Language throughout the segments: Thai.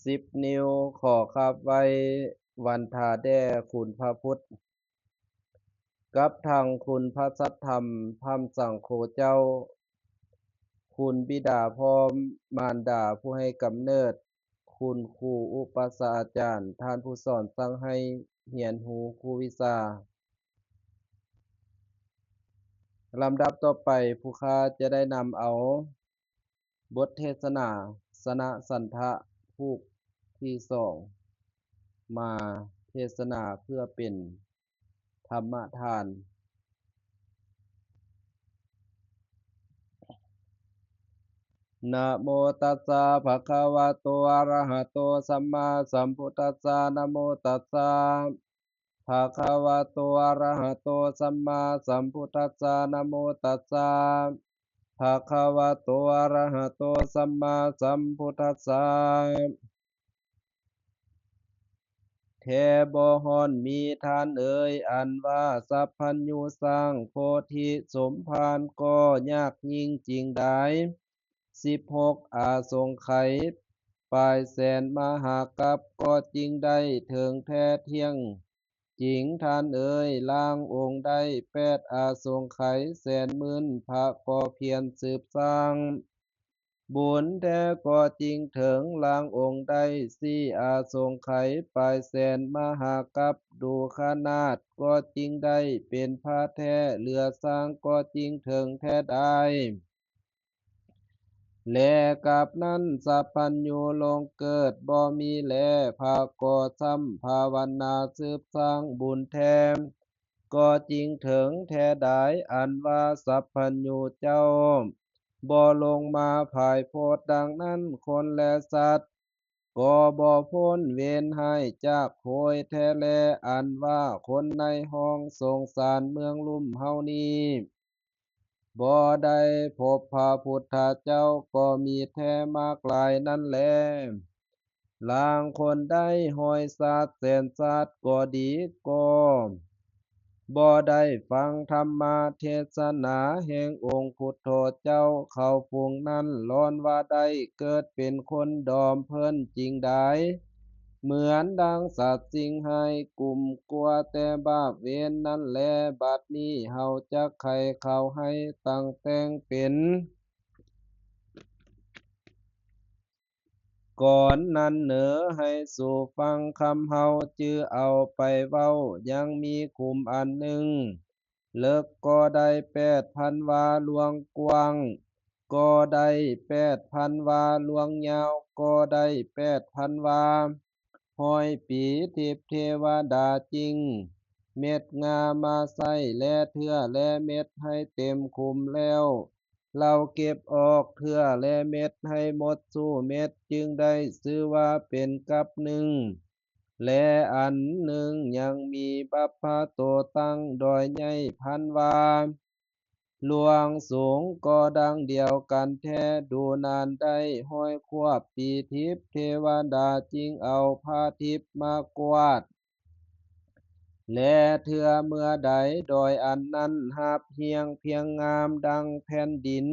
10 นิ้วขอคาบไว้วันทาแด่คุณพระพุทธกับทางคุณพระสัทธรรมพร่ำสังโฆเจ้าคุณบิดาพร้อมมารดาผู้ให้กำเนิดคุณครูอุปชฌาย์อาจารย์ท่านผู้สอนสั่งให้เรียนรู้ครูวิชาลำดับต่อไปผู้ข้าจะได้นำเอาบทเทศนาสนะสันทะภูกที่2มาเทศนาเพื่อเป็นธรรมทาน นะโมตัสสะภะคะวะโตอะระหะโตสัมมาสัมพุทธัสสะนะโมตัสสะภะคะวะโตอะระหะโตสัมมาสัมพุทธัสสะนะโมตัสสะภะคะวะโตอะระหะโตสัมมาสัมพุทธัสสะแท้บ่ฮ้อนมีทานเอ๋ยอันว่าสัพพัญญูสร้างโพธิสมภารก็ยากยิ่งจริงใด16อาสงไขยปลายแสนมหากัปก็จริงได้ถึงแท้เที่ยงจริงท่านเอ๋ยล่างองค์ได้8อาสงไขยแสนหมื่นพระก็เพียรสืบสร้างบุญแท้ก็จริงถึงล่างองค์ได้4อาสงไขยปลายแสนมหากัปดูขนาดก็จริงได้เป็นพระแท้เหลือสร้างก็จริงถึงแท้ได้แลกับนั้นสัพพัญญูลงเกิดบ่มีแลภาก่อซ้ำภาวนาสืบสร้างบุญแท้ก็จริงถึงแท้ใดอันว่าสัพพัญญูเจ้าบ่ลงมาภายโพดดังนั้นคนและสัตว์ก็บ่พ้นเวรให้จากโพยแท้แลอันว่าคนในห้องสงสารเมืองลุ่มเฮานี้บ่ได้พบพระพุทธเจ้าก็มีแท้มากหลายนั่นแลลางคนได้ห้อยศาสตร์แสนศาสตร์ก็ดีก็บ่ได้ฟังธรรมเทศนาแห่งองค์พุทโธเจ้าเขาฝูงนั้นร้อนว่าได้เกิดเป็นคนดอมเพิ่นจริงใดเหมือนดังสัตว์สิ่งให้กลุ่มกลัวแต่บาปเวรนั่นแลบัดนี้เฮาจักไขเขาให้ตั้งแต่งเป็นก่อนนั้นเหนอให้สู่ฟังคำเฮาจื้อเอาไปเว้ายังมีคุมอันหนึ่งเลิกก็ได้8,000 วาลวงกว้างก็ได้8,000 วาลวงยาวก็ได้8,000 วาห้อยปีทิพย์เทวดาจริงเม็ดงามาใส่แลเทื่อแลเม็ดให้เต็มคุมแล้วเราเก็บออกเทื่อแลเม็ดให้หมดสู้เม็ดจึงได้ชื่อว่าเป็นกับหนึ่งและอันหนึ่งยังมีบัพพะโตตั้งดอยใหญ่พันวาหลวงสูงก็ดังเดียวกันแท้ดูนานได้ห้อยควบปีทิพย์เทวดาจริงเอาผ้าทิพย์มากวาดและเทื่อเมื่อใดโดยอันนั้นหาบเฮียงเพียงงามดังแผ่นดิน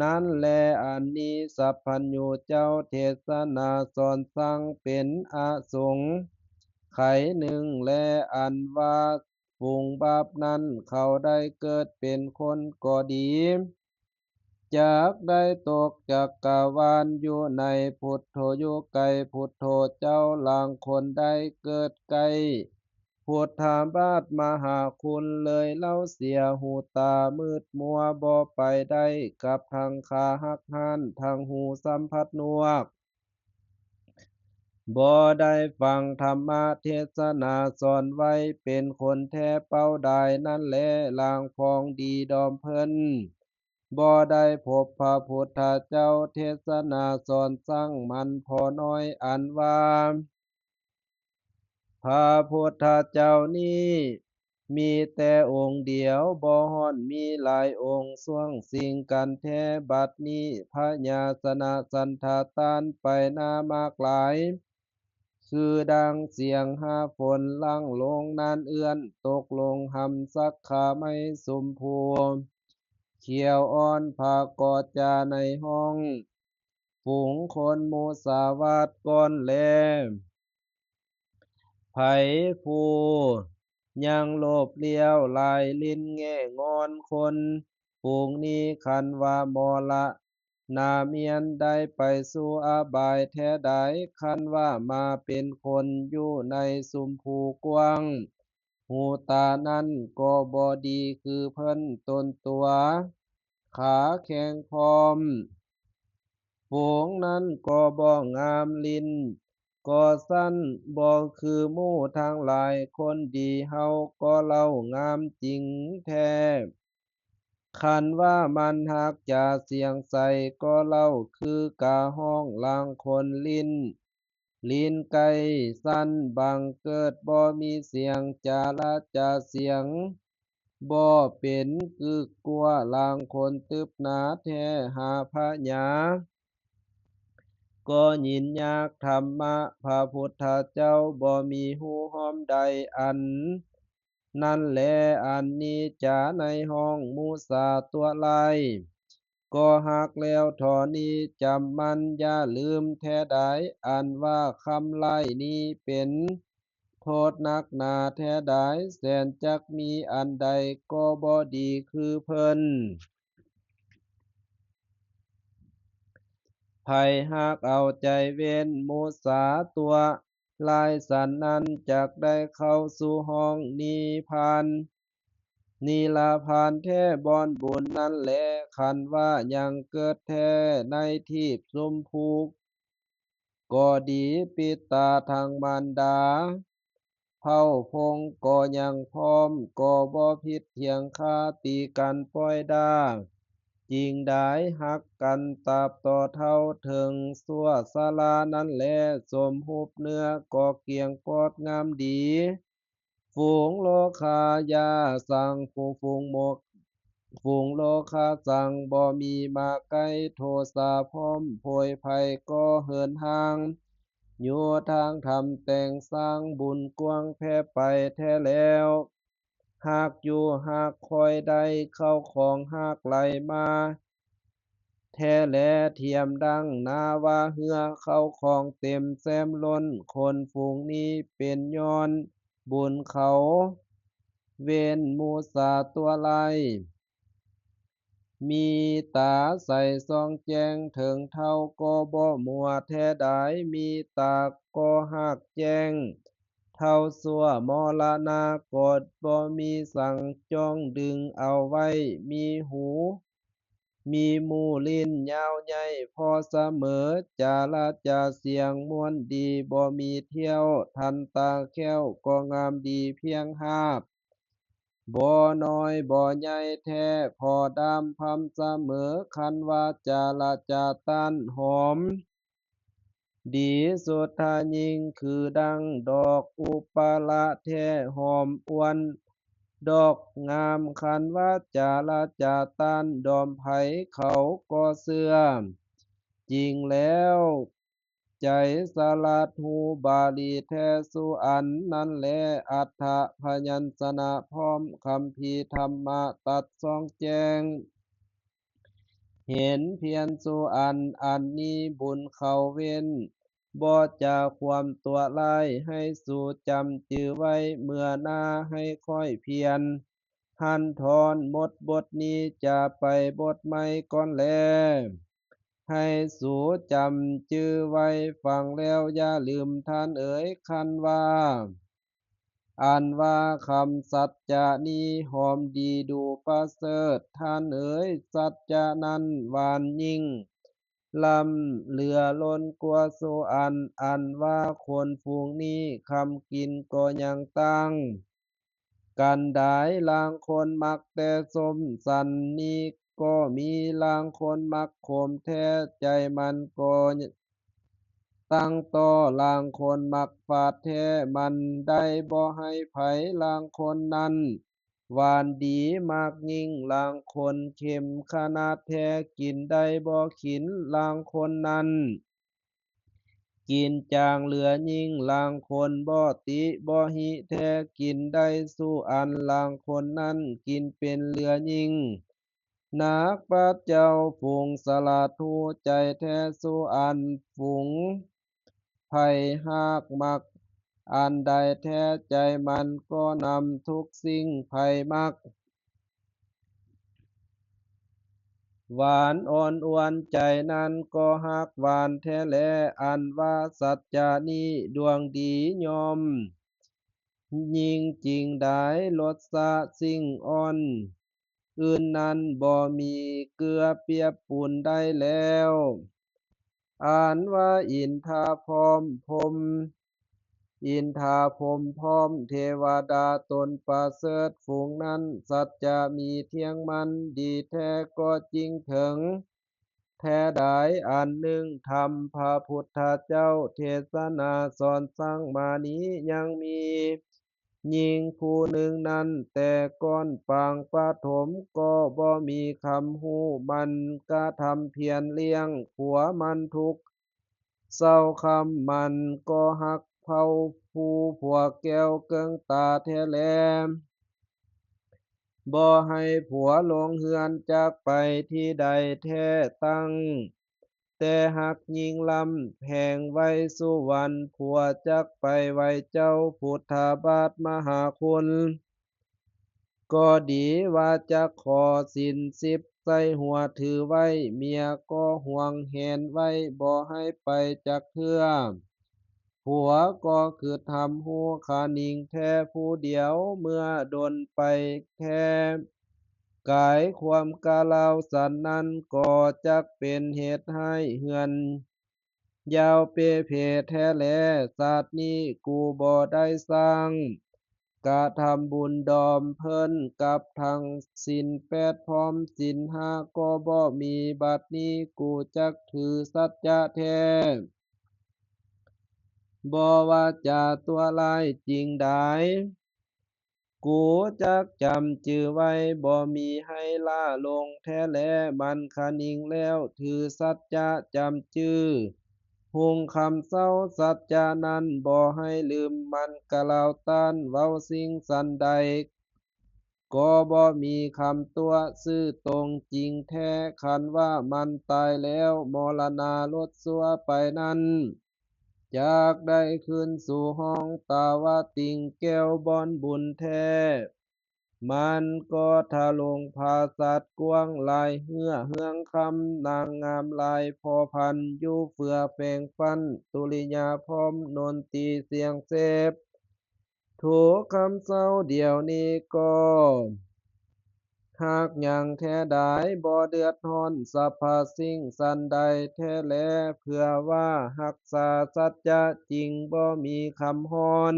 นั้นแลอันนี้สัพพัญญูเจ้าเทศนาสอนสั่งเป็นอาสงฆ์ไขหนึ่งและอันว่าฝูงบาปนั้นเขาได้เกิดเป็นคนก็ดีจากได้ตกจากกาวานอยู่ในพุทโธอยู่ไกลพุทโธเจ้าลางคนได้เกิดไกลพุทธาบาทมหาคุณเลยเล่าเสียหูตามืดมัวบ่ไปได้กับทางขาหักหันทางหูสัมผัสนวกบ่ได้ฟังธรรมเทศนาสอนไว้เป็นคนแท้เป้าใดนั่นแลลางพองดีดอมเพิ่นบ่ได้พบพระพุทธเจ้าเทศนาสอนสั่งมันพอน้อยอันว่าพระพุทธเจ้านี้มีแต่องค์เดียวบ่ฮ้อนมีหลายองค์ส่วงสิ่งกันแท้บัดนี้พญาสนะสันทาตานไปหน้ามากหลายคือดังเสียงหาฝนลั่งลงนานเอื้อนตกลงหำสักขาไม่สุมพูเขียวอ่อนผากอดจาในห้องฝ ฝูงคนหมู่สาวาทก่อนแลไผผู้ยังโลภเลี้ยวลายลิ้นแง่งอนคนฝูงนี้คันว่ามละนาเมียนได้ไปสู่อบายแท้ใดคันว่ามาเป็นคนอยู่ในสุมภูกว้างหูตานั้นก็บ่ดีคือเพิ่นตนตัวขาแข็งพร้อมฝูงนั้นก็บ่งามลิ้นก็สั้นบ่คือหมู่ทางหลายคนดีเฮาก็เล่างามจริงแท้คันว่ามันหักจะเสียงใสก็เล่าคือกาห้องลางคนลิ้นไก่สั้นบังเกิดบ่มีเสียงจาละจาเสียงบ่เป็นกึกกัวลางคนตึบหนาแท้หาพะญาก็ยินยากธรรมะพระพุทธเจ้าบ่มีหูห้อมใดอันนั่นแลอันนี้จาในห้องมูสาตัวลายก็หักแล้วทอนี้จำมันอย่าลืมแท้ใดอันว่าคำไล่นี้เป็นโทษนักหนาแท้ใดแสนจักมีอันใดก็บ่ดีคือเพิ่น ไผหากเอาใจเว้นมุสาตัวลายสันนั้นจักได้เข้าสู่ห้องนิพพานนิลาพานแท้บอนบุญนั่นแหละคันว่ายังเกิดแท้ในที่สุมภูกก็ดีปิตาทางมารดาเผ่าพงก็ยังพร้อมก็บ่ผิดเถียงคาตีกันป้อยดา จริงได้หักกันตราบต่อเท่าถึงสัวศาลานั้นแลสมหุบเนื้อก็เกียงปอดงามดีฝูงโลคายาสังฝูงโลคาสังบ่มีมาไกลโทสาพร้อมโพยภัยก็เหินห่างอยู่ทางทำแต่งสร้างบุญกว้างแพ่ไปแท้แล้ว หากอยู่หากคอยได้เข้าของหากไหลมาแท้แลเทียมดังนาว่าเหือเข้าของเต็มแซมล้นคนฝูงนี้เป็นย้อนบุญเขาเวนหมูสาตัวไลมีตาใสส่องแจ้งถึงเท่าก็บ่มัวแท้ใดมีตาก็หักแจ้งเท่าสัวมรณากฏบ่มีสั่งจ้องดึงเอาไว้มีหูมีมูลิ้นยาวใหญ่พอเสมอจาลาจาเสียงม่วนดีบ่มีเที่ยวทันตาแค้วก็งามดีเพียงหาบ บ่น้อยบ่ใหญ่แท้พอดามพำเสมอคันว่าจาละจาตันหอมดีสุดทายิ่งคือดังดอกอุปละแท้หอมอวนดอกงามคันว่าจาละจาตันดอมไผเขาก็เสื่อมจริงแล้วใจสลัดหูบาลีแท้สุอันนั้นแลอัฏฐพยัญชนะพร้อมคำพีร์ธรรมะตัดสองแจงเห็นเพียรสุอันนี้บุญเขาเว้นบ่จะความตัวลายให้สู่จำจือไว้เมื่อหน้าให้ค่อยเพียรหันทอนหมดบทนี้จะไปบทใหม่ก่อนแล ให้สูจำจื้อไว้ฟังแล้วอย่าลืมท่านเอ๋ยคันว่าอันว่าคำสัจจานี้หอมดีดูประเสริฐท่านเอ๋ยสัจจานั้นหวานยิ่งลำเหลือล้นกว่าโซอันว่าคนฝูงนี้คำกินก็ยังตั้งกันได้ลางคนมักแต่สมสันนี้ก็มีลางคนมักข่มแท้ใจมันก็ตั้งต่อลางคนมักฟาดแท้มันได้บ่ให้ไผลางคนนั้นหวานดีมากยิ่งลางคนเข็มขนาดแท้กินได้บ่ขินลางคนนั้นกินจางเหลือยิ่งลางคนบ่ติบ่หิแท้กินได้สู้อันลางคนนั้นกินเป็นเหลือยิ่ง นักปราชญ์เจ้าฝูงสลัดหูใจแท้สู่อันฝูงไผฮากมักอันใดแท้ใจมันก็นำทุกสิ่งไผมักหวานอ่อนอวนใจนั้นก็ฮักหวานแท้แลอันว่าสัจจานี้ดวงดียอมยิ่งจริงได้รสชาติสิ่งอ่อนอื่นนั้นบ่มีเกลือเปรียบปูนได้แล้วอ่านว่าอินทาพร้อมพรหมอินทาพรหมพร้อมเทวดาตนประเสริฐฝูงนั้นสัจจะมีเที่ยงมันดีแท้ก็จริงถึงแท้ใดอันหนึ่งธรรมพระพุทธเจ้าเทศนาสอนสั่งมานี้ยังมีหญิงผู้หนึ่งนั้นแต่ก่อนปางปฐมก็บ่มีคำฮู้มันกระทำเพียรเลี้ยงผัวมันทุกข์เศร้าคำมันก็หักเผาผู้ผัวแก้วเกิงตาแท้แลบ่ให้ผัวลงเฮือนจากไปที่ใดแท้ตั้งแต่หักยิงลำแพงไว้สุวรรณผัวจักไปไว้เจ้าพุทธาบาทมหาคุณก็ดีว่าจะขอสิน10ใส่หัวถือไว้เมียก็ห่วงแหนไว้บ่ให้ไปจักเทื่อผัวก็คือทำหูขานิ่งแท้ผู้เดียวเมื่อดนไปแท้กายความกาลาวสันนั้นก็จักเป็นเหตุให้เหือนยาวเปเพแท้แลศาสตร์นี้กูบ่ได้สร้างกะทำบุญดอมเพิ่นกับทั้งศีล8พร้อมศีล5ก็บ่มีบัดนี้กูจักถือสัจจะแท้บ่ว่าจะตัวลายจริงใดกูจักจำจือไว้บ่มีให้ล่าลงแท้แลมันคนิ่งแล้วถือสัจจะจำจือหุงคำเศร้าสัจจานั้นบ่ให้ลืมมันกะลาวต้านเว้าสิ่งสันใดก็บ่มีคำตัวซื่อตรงจริงแท้คันว่ามันตายแล้วมรณาลดซัวไปนั้นจากได้ขึ้นสู่ห้องตาวาติงแก้วบอนบุญแท้มันก็ทะลงภาสัตว์กวางลายเหือเฮืองคำนางงามลายพอพันอยู่เฟือแปลงฟันตุลิยาพร้อมนนตีเสียงเสพถูกคำเศร้าเดียวนี้ก็หากยังแท้ใดบ่เดือดร้อนสรรพสิ่งสันใดแท้แลเพื่อว่ารักษาสัจจะจริงบ่มีคำฮ้อน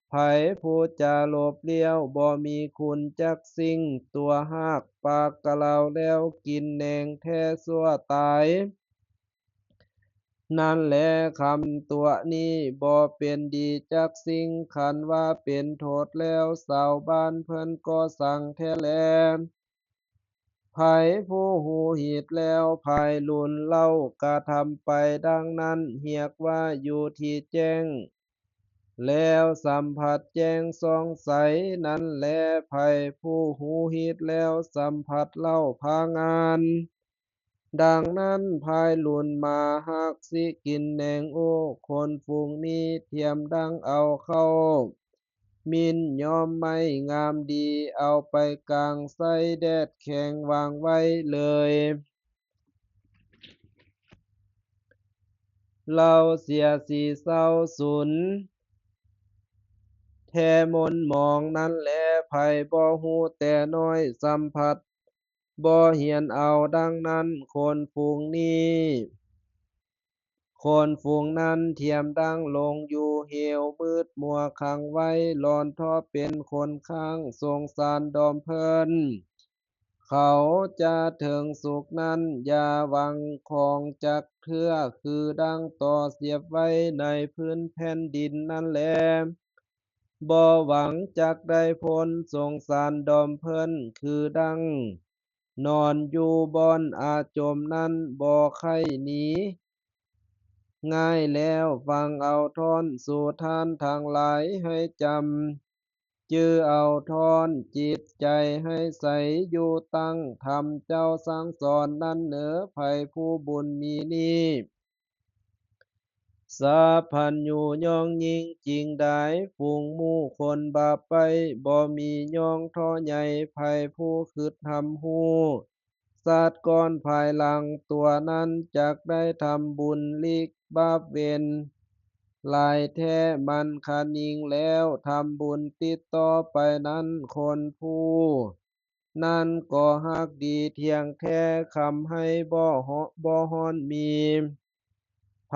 ไผผู้จะหลบเลี้ยวบ่มีคุณจักสิ่งตัวหากปากกะเหลาแล้วกินแหนงแท้ซั่วตายนั่นแหละคำตัวนี้บ่เป็นดีจักสิ่งคันว่าเป็นโทษแล้วชาวบ้านเพิ่นก็สั่งแท้แลไผผู้หูหิดแล้วภายลุนเล่ากระทำไปดังนั้นเรียกว่าอยู่ที่แจ้งแล้วสัมผัสแจ้งสองใสนั้นแลไผผู้หูหิดแล้วสัมผัสเล่าพางานดังนั้นภายหลุนมาหักสิกินแหนงโอ้คนฝูงนี้เทียมดังเอาเข้ามินยอมไม่งามดีเอาไปกลางไส้แดดแข็งวางไว้เลยเราเสียสีเศร้าสุนแท้มนมองนั้นแลไผบ่ฮู้แต่น้อยสัมผัสบ่เหียนเอาดังนั้นคนฝูงนี้คนฝูงนั้นเทียมดังลงอยู่เหวมืดมัวขังไว้หลอนท้อเป็นคนข้างสงสารดอมเพิ่นเขาจะถึงสุขนั้นอย่าหวังของจักเทื่อคือดังต่อเสียบไว้ในพื้นแผ่นดินนั่นแลบ่หวังจักได้พ้นสงสารดอมเพิ่นคือดังนอนอยู่บ่อนอาจมนั้นบ่ไข้หนีง่ายแล้วฟังเอาท่อนสู่ท่านทางหลายให้จำ จื้อเอาทอนจิตใจให้ใสอยู่ตั้งธรรมเจ้าสั่งสอนนั้นเหนือภัยผู้บุญมีนี้สาพันอยู่ย่องยิ่งจริงได้ฝูงหมู่คนบาปไปบ่มีย่องท้อใหญ่ภัยผู้คืดทำหูศาสตร์ก่อนภายหลังตัวนั้นจักได้ทำบุญลีกบาปเวรหลายแท้มันคันยิงแล้วทำบุญติดต่อไปนั้นคนผู้นั่นก็ฮักดีเที่ยงแท้คำให้บ่ฮ้อนมีไผ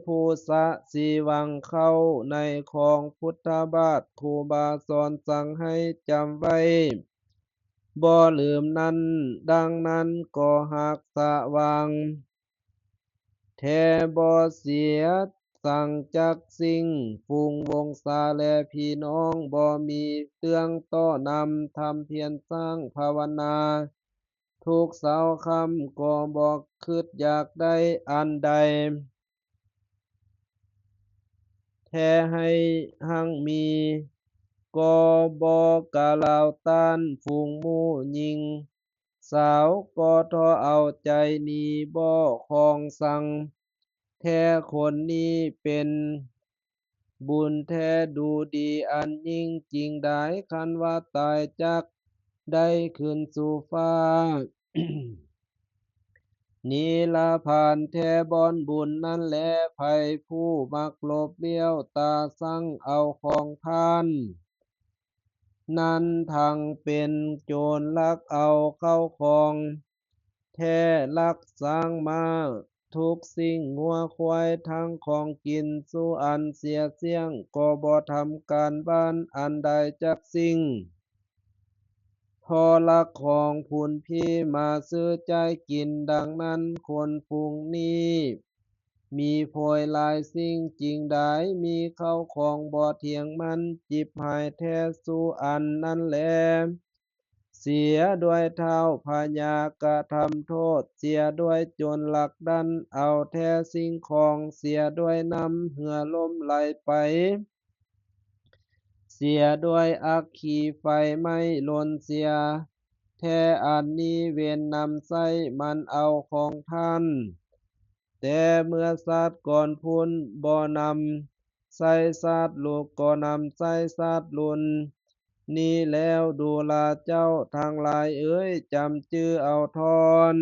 ผู้สะสีวังเข้าในของพุทธบาทครูบาสอนสั่งให้จำไว้บ่ลืมนั้นดังนั้นก็หักษะวังแท้บ่เสียสั่งจักสิ่งฝูงวงศาและพี่น้องบ่มีเรื่องต้อนำทำเพียรสร้างภาวนาทุกเสาร์ค่ำก็บ่คิดอยากได้อันใดแท้ให้หั่งมีก็บ่กะล่าวต้านฝูงหมู่หญิงสาวก็ท้อเอาใจนี้บ่คองสังแท้คนนี้เป็นบุญแท้ดูดีอันยิ่งจริงได้คันว่าตายจักได้ขึ้นสู่ฟ้า นี่ละผ่านแท้บอนบุญนั่นแลภัยผู้มักโลภเลี้ยวตาสั่งเอาของท่านนั้นทางเป็นโจรลักเอาเข้าของแท้ลักสร้างมาทุกสิ่งงัวควายทั้งของกินสู้อันเสียเสียงก็บ่ทำการบ้านอันใดจักสิ่ง พอลักของผุนพี่มาซื้อใจกินดังนั้นคนฝูงนี้มีโพยหลายสิ่งจริงได้มีเข้าของบ่เทียงมันจิบหายแท้สู้อันนั้นแลเสียด้วยเท้าพญากระทำโทษเสียด้วยจนหลักดันเอาแท้สิ่งของเสียด้วยน้ำเหือลมไหลไป เสียด้วยอัคคีไฟไม่ลนเสียแท้อันนี้เวนนำไส้มันเอาของท่านแต่เมื่อศาสตร์ก่อนพุนบ่นำไส้ศาสตร์ลูกก็นำไส้ศาสตร์ลุนนี่แล้วดูลาเจ้าทางหลายเอ้ยจำจื้อเอาทอน